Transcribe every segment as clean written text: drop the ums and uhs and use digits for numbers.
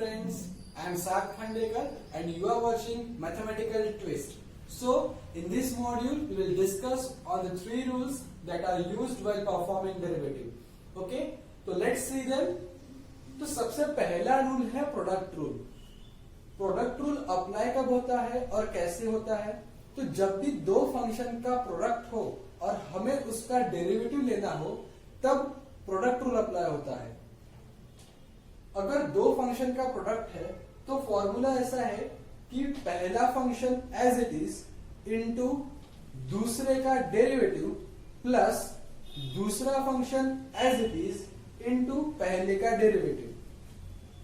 friends, I am Sak Khandekar and you are watching Mathematical Twist. So, in this module, we will discuss on the three rules that are used while performing derivative. Okay, so let's see them. तो सबसे पहला rule है product rule. Product rule apply कब होता है और कैसे होता है? तो जब भी दो फंक्शन का प्रोडक्ट हो और हमें उसका डेरिवेटिव लेना हो तब प्रोडक्ट रूल अप्लाई होता है. अगर दो फंक्शन का प्रोडक्ट है तो फॉर्मूला ऐसा है कि पहला function as it is into दूसरे का डेरिवेटिव प्लस दूसरा function as it is into पहले का डेरिवेटिव.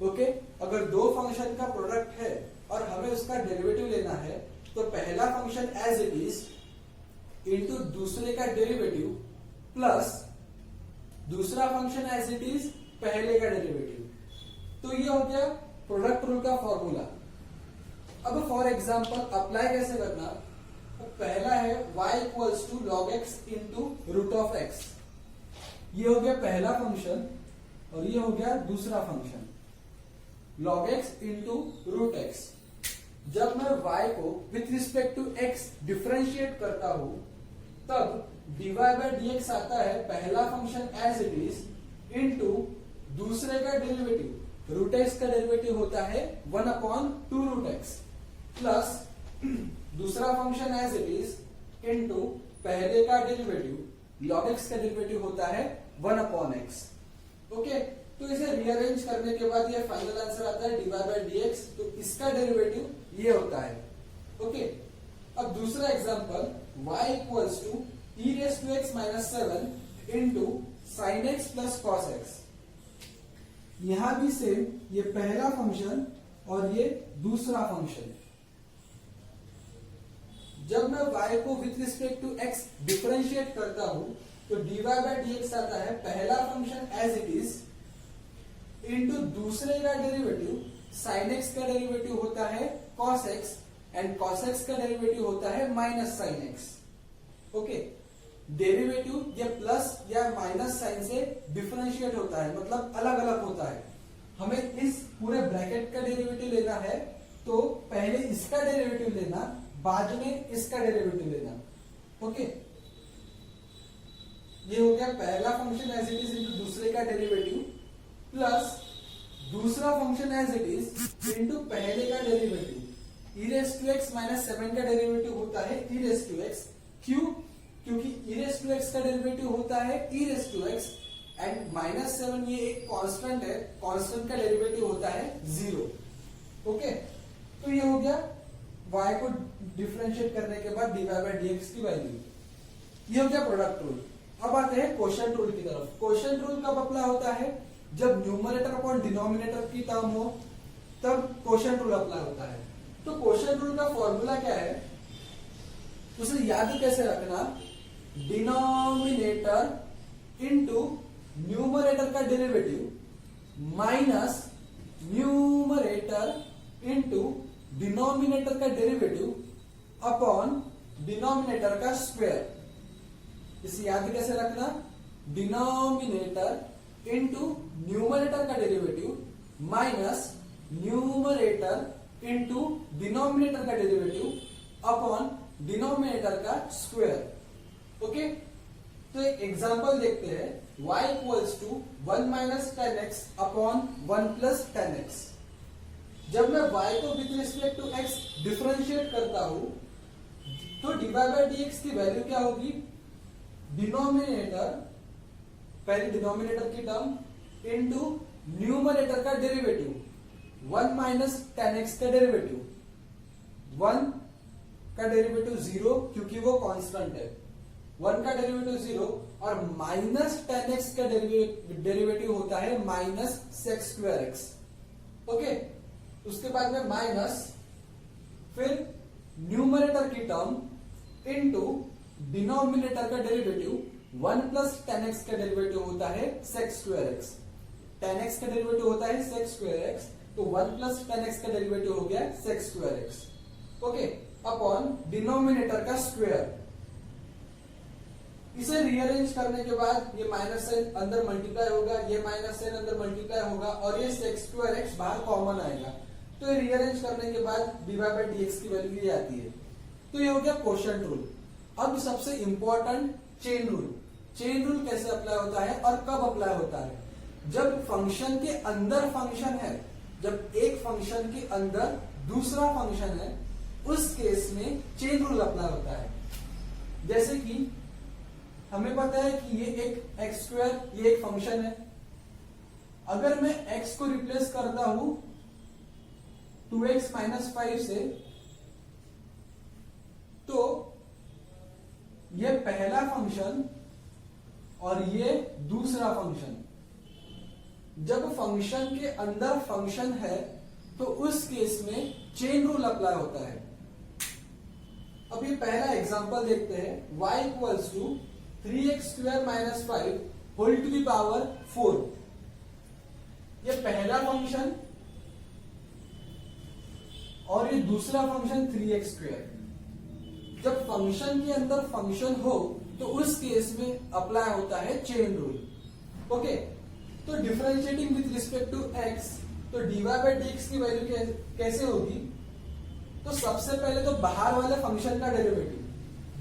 ओके, अगर दो फंक्शन का प्रोडक्ट है और हमें उसका डेरिवेटिव लेना है तो पहला function as it is into दूसरे का डेरिवेटिव प्लस दूसरा फंक्शन एज इट इज पहले का डेरिवेटिव. तो ये हो गया प्रोडक्ट रूल का फॉर्मूला. अब फॉर एग्जांपल अप्लाई कैसे करना? तो पहला है y equals to log x into root of x. ये हो गया पहला फंक्शन और ये हो गया दूसरा function log x into root x. जब मैं y को with respect to x differentiate करता हूं तब dy बाय dx आता है पहला function as it is into दूसरे का डेरिवेटिव. रूट एक्स का डेरिवेटिव होता है 1/2 रूट एक्स प्लस दूसरा function as it is into पहले का डेरिवेटिव log x का डेरिवेटिव होता है 1/x. ओके, तो इसे रीअरेंज करने के बाद ये फाइनल आंसर आता है dy बाय dx. तो इसका डेरिवेटिव ये होता है. ओके, अब दूसरा example y equals to e raise to x minus 7 into sine x plus cos x. यहां भी सेम, ये पहला फंक्शन और ये दूसरा फंक्शन. जब मैं y को with respect to x differentiate करता हूं तो dy बाय dx आता है पहला function as it is into दूसरे का डेरिवेटिव. साइन x का डेरिवेटिव होता है cos x and cos x का डेरिवेटिव होता है minus sine x. Okay, derivative या प्लस या माइनस साइन से डिफरेंशिएट होता है, मतलब अलग अलग होता है. हमें इस पूरे ब्रैकेट का डेरिवेटिव लेना है तो पहले इसका डेरिवेटिव लेना, बाद में इसका डेरिवेटिव लेना. ओके, ये हो गया पहला function as it is into दूसरे का डेरिवेटिव प्लस दूसरा function as it is into पहले का derivative. e raise to x minus 7 का डेरिवेटिव होता है e रेज टू x. क्यों? क्योंकि e रेज टू x का डेरिवेटिव होता है e raise to x and minus 7 ये एक कांस्टेंट है, कांस्टेंट का डेरिवेटिव होता है 0. ओके, तो ये हो गया y को डिफरेंशिएट करने के बाद dy बाय dx की वैल्यू. ये हो गया प्रोडक्ट रूल. अब आते हैं क्वोशिएंट रूल की तरफ. क्वोशिएंट रूल कब अप्लाई होता है? जब न्यूमरेटर अपॉन डिनोमिनेटर की टर्म हो तब क्वोशिएंट रूल अप्लाई होता है. तो क्वोशिएंट रूल का फॉर्मूला क्या है उसे याद कैसे रखना? डिनोमिनेटर इंटू न्यूमरेटर का derivative minus numerator into denominator का डेरिवेटिव अपॉन डिनोमिनेटर का स्क्वायर. इसे याद कैसे रखना? डिनोमिनेटर इंटू न्यूमरेटर का derivative minus numerator into denominator का डेरिवेटिव अपॉन डिनोमिनेटर का स्क्वायर. ओके, तो एक एग्जांपल देखते हैं. y equals to 1 minus 10x upon 1 plus 10x. जब मैं y को with respect to x differentiate करता हूं तो dy बाय dx की वैल्यू क्या होगी? डिनोमिनेटर, पहले डिनोमिनेटर की टर्म इनटू न्यूमरेटर का डेरिवेटिव 1 माइनस 10x का डेरिवेटिव. 1 का डेरिवेटिव 0 क्योंकि वो कांस्टेंट है. 1 का डेरिवेटिव 0 और माइनस 10x का डेरिवेटिव होता है minus sex square x. Okay, उसके बाद में माइनस, फिर न्यूमरेटर की टर्म इनटू डिनोमिनेटर का डेरिवेटिव 1 प्लस 10x का डेरिवेटिव होता है सेक्स स्क्वायर एक्स. 10x का डेरिवेटिव होता है सेक्स स्क्वायर एक्स, तो 1 प्लस 10x का डेरिवेटिव हो गया sex square x. Okay, upon denominator का स्क्वायर. इसे रीअरेंज करने के बाद ये माइनस साइन अंदर मल्टीप्लाई होगा, ये माइनस साइन अंदर मल्टीप्लाई होगा और ये सेक्स स्क्वायर एक्स बाहर कॉमन आएगा। तो ये रीअरेंज करने के बाद dy बाई dx की वैल्यू ये आती है। तो ये हो गया कोशेंट रूल। अब सबसे important chain rule. Chain rule कैसे अप्लाई होता है और कब अप्लाई होता है? जब फंक्शन के अंदर फंक्शन है, जब एक फंक्शन के अंदर दूसरा फंक्शन है, उस केस में चेन रूल अप्लाई होता है। जैसे कि हमें पता है कि ये एक एक्स स्क्वायर, ये एक फंक्शन है। अगर मैं x को रिप्लेस करता हूं 2x माइनस 5 से, तो ये पहला फंक्शन और ये दूसरा फंक्शन, जब फंक्शन के अंदर फंक्शन है तो उस केस में चेन रूल अप्लाई होता है। अब ये पहला एग्जांपल देखते हैं। y equals to 3x square minus 5 whole to the power 4। ये पहला फंक्शन और ये दूसरा फंक्शन 3x स्क्वायर। जब फंक्शन के अंदर फंक्शन हो तो उस केस में अप्लाई होता है चेन रूल। ओके, तो differentiating with respect to x, तो dy बाई dx की वैल्यू कैसे होगी? तो सबसे पहले तो बाहर वाले फंक्शन का डेरिवेटिव,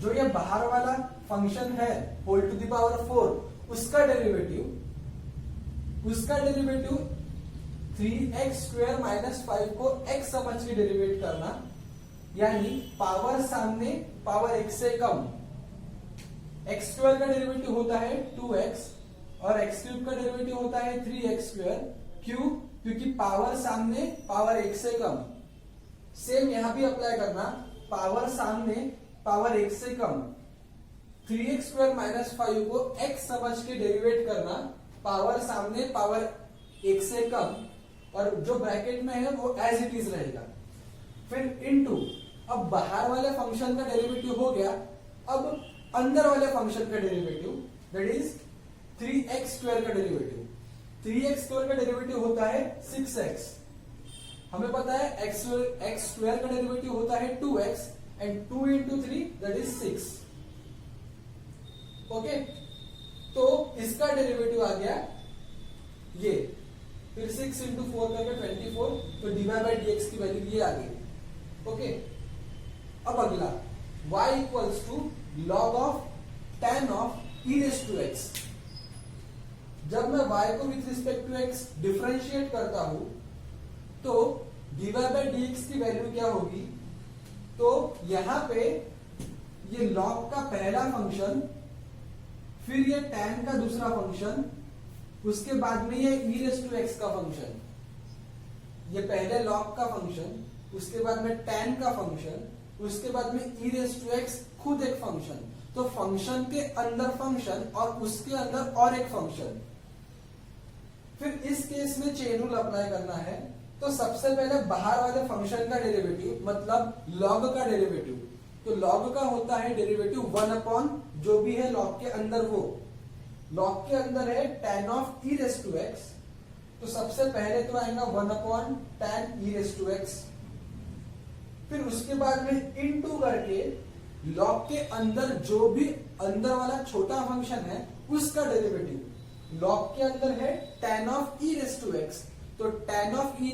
जो ये बाहर वाला फंक्शन है होल टू द पावर 4, उसका डेरिवेटिव 3x स्क्वायर माइनस 5 को x समझ के डेरिवेट करना, यानी पावर सामने पावर x से कम। x स्क्वायर का डेरिवेटिव होता है 2x और x क्यूब का डेरिवेटिव होता है 3x स्क्वायर। क्यों? क्योंकि पावर सामने पावर x से कम। सेम यहां भी अप्लाई करना, पावर सामने पावर x से कम। 3x स्क्वायर माइनस 5 को x समझ के डेरिवेट करना, पावर सामने पावर x से कम, और जो ब्रैकेट में है वो एज इट इज रहेगा। फिर इनटू, अब बाहर वाले फंक्शन का डेरिवेटिव हो गया, अब अंदर वाले फंक्शन का derivative, that is 3x square का डेरिवेटिव। 3x स्क्वायर का डेरिवेटिव होता है 6x। हमें पता है x स्क्वायर का डेरिवेटिव होता है 2x and 2 into 3 that is 6। Okay, तो इसका डेरिवेटिव आ गया ये, फिर 6 इंटू 4 करके 24, तो dy बाई dx की वैल्यू ये आ गई। ओके, अब अगला y equals to log of tan of e raise to x। जब मैं y को with respect to x differentiate करता हूं तो dy बाई dx की वैल्यू क्या होगी? तो यहां पे ये log का पहला फंक्शन, फिर ये tan का दूसरा फंक्शन, उसके बाद में ये e रेज टू x का फंक्शन। ये पहले log का फंक्शन, उसके बाद में tan का फंक्शन, उसके बाद में e रेज टू x खुद एक फंक्शन। तो फंक्शन के अंदर फंक्शन और उसके अंदर और एक फंक्शन। फिर इस केस में चेन रूल अप्लाई करना है। तो सबसे पहले बाहर वाले फंक्शन का डेरिवेटिव, मतलब log का डेरिवेटिव, तो log का होता है डेरिवेटिव 1 अपॉन जो भी है log के अंदर, वो log के अंदर है tan of e raise to x, तो सबसे पहले तो आएगा 1 upon tan e raise to x। फिर उसके बाद में इनटू करके log के अंदर जो भी अंदर वाला छोटा फंक्शन है उसका डेरिवेटिव, log के अंदर है tan of e raise to x, तो tan of e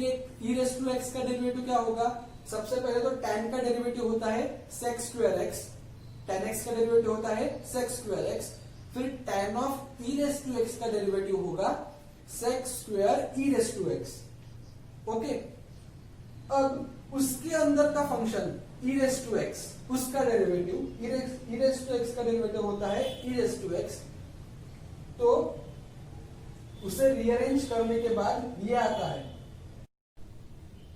raise to x का डेरिवेटिव क्या होगा? सबसे पहले तो tan का डेरिवेटिव होता है sec square x, tan x का डेरिवेटिव होता है sec स्क्वायर x, फिर tan of e raise to x का डेरिवेटिव होगा sec square e raise to x। Okay, अब उसके अंदर का function e raise to x, उसका derivative e raise to x का डेरिवेटिव होता है e रेज टू x। तो उसे रीअरेंज करने के बाद ये आता है,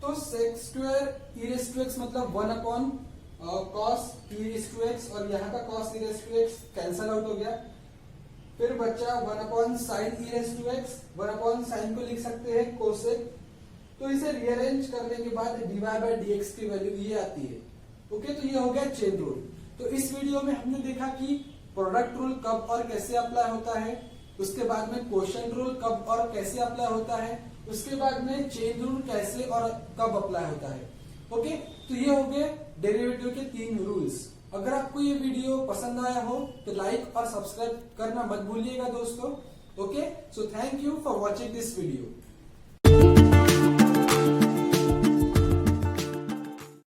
तो sec square e raise to x मतलब 1 upon cos e raise to x, और यहाँ का cos e raise to x cancel out हो गया। फिर बचा 1 upon sin e raise to x, 1 upon sin को लिख सकते हैं cosec। तो इसे रीअरेंज करने के बाद dy बाई dx की वैल्यू ये आती है। ओके, तो ये हो गया चेन रूल। तो इस वीडियो में हमने देखा कि प्रोडक्ट रूल कब और कैसे अप्लाई होता है, उसके बाद में क्वोशंट रूल कब और कैसे अप्लाई होता है, उसके बाद में चेन रूल कैसे और कब अप्लाई होता है। ओके, तो ये हो गए डेरिवेटिव के 3 रूल्स। अगर आपको ये वीडियो पसंद आया हो तो लाइक और सब्सक्राइब करना मत भूलिएगा दोस्तों। Okay, so thank you for watching this video.